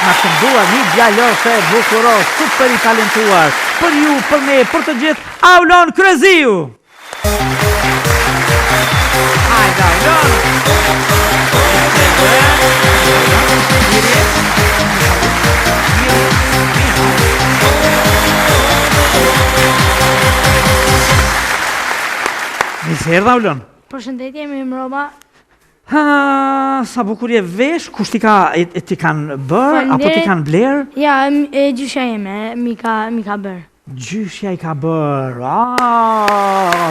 na kënduar një djalose bukuros, super i talentuar. Për ju, për me, për të gjithë, Aulon Kryeziu. Hajde, Aulon. Nisë erdha, Aulon. Përshëndetje, mi mbroma. Sa bukur je vesh, kush ti kanë bërë, apo ti kanë blerë? Ja, gjyshja jeme, mi ka bërë. Gjyshja i ka bërë,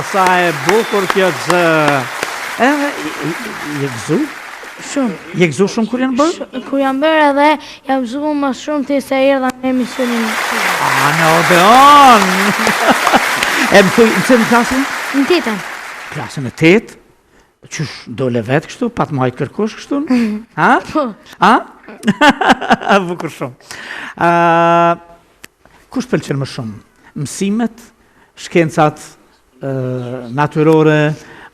sa e bukur kjo zë. Je gëzu? Shumë. Je gëzu shumë kur janë bërë? Kur janë bërë edhe, jam gëzu më shumë të se erdha në emisionin. Në Odeon! E më thuj, në cënë klasin? Në tetën. Klasën e tetë? Qysh dole vetë kështu, pat majtë kërkush kështu? Ha? Po. Ha? Bukur shumë. Kush pëlqen më shumë? Mësimet, shkencat natyrore,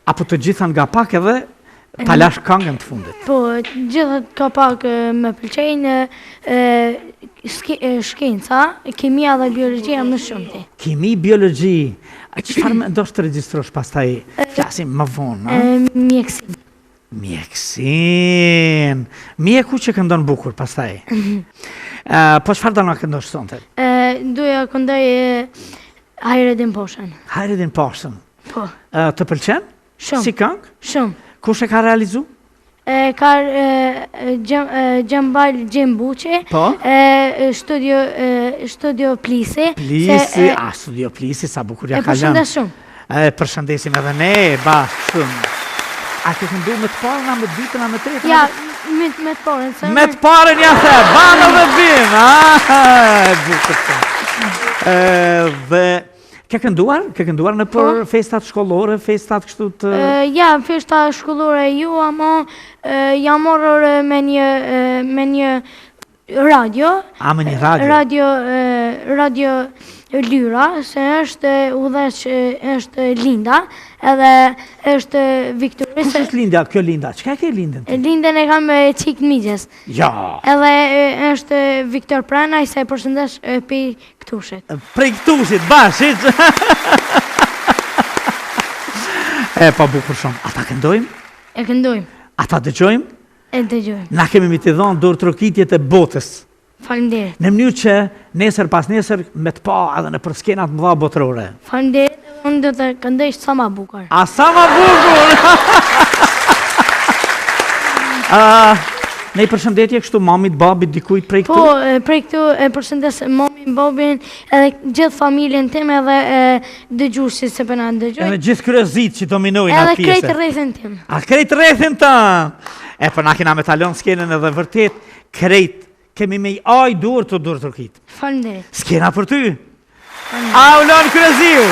apo të gjitha nga pak edhe palash këngën të fundit? Po, gjithat ka pak më pëlqejnë shkenca, kimia dhe biologjia më shumë ti. Kimi, biologji. A qëfar me ndoshtë të regjistrosh pastaj flasim më vonë? Mjekësin. Mjekësin. Mjeku që këndon bukur pastaj. Po qëfar do në këndosh sonte? Duja këndoj Hajredin Poshën. Hajredin Poshën. Po. Të pëlqen? Shumë. Si këngë? Shumë. Kush e ka realizu? Ka Gjambal Gjembuqi, Studio Plisi. Plisi, Studio Plisi, sa bukur ja ka lënë. E përshëndes shumë. Përshëndesim edhe ne, shumë. A ke këndu me të parën, a me të ditën, a me të tretën? Ja, me të parën. Me të parën ja the, banë dhe bimë. Bukur shumë. Dhe ke kënduar në për festat shkollore, festat kështu të... Ja, festat shkollore ju, ama jam morër me një radio. A, me një radio? Radio Lyra, se është udhëheq, është Linda, edhe është Viktoris. Kush është Linda, kjo Linda? Qëka ke Lindën? Lindën e kam qikë migjes. Ja. Edhe është Viktor Prana, i se përshëndesh për Këtushit. Prej Këtushit, bashit. Pa bukur shumë. Ata këndojmë? E këndojmë. Ata dëgjojmë? E dëgjojmë. Na kemi mi të dhonë dorë trokitjet e botës. Faleminderit. Në mënyrë që nesër pas nesër me të pa edhe në për skenat mëdha botërore. Faleminderit, unë do të këndoj sa ma bukur. A sa ma bukur! Ne i përshëndetje kështu mamit, babit, dikujt prej këtu? Po, prej këtu e përshëndes mamin, babin, edhe gjithë familjen tim edhe dëgjuesit se përna dëgjoj. Edhe gjithë kryezit që dominojnë atë pjesë. Edhe krejtë rrethin tim. A krejtë rrethin ta? Po na kena me talon skenën edhe vërtet krejtë. Kemi me i aj dur të dur të rkit. Faleminderit. Skena për ty. Aulon Kryeziu.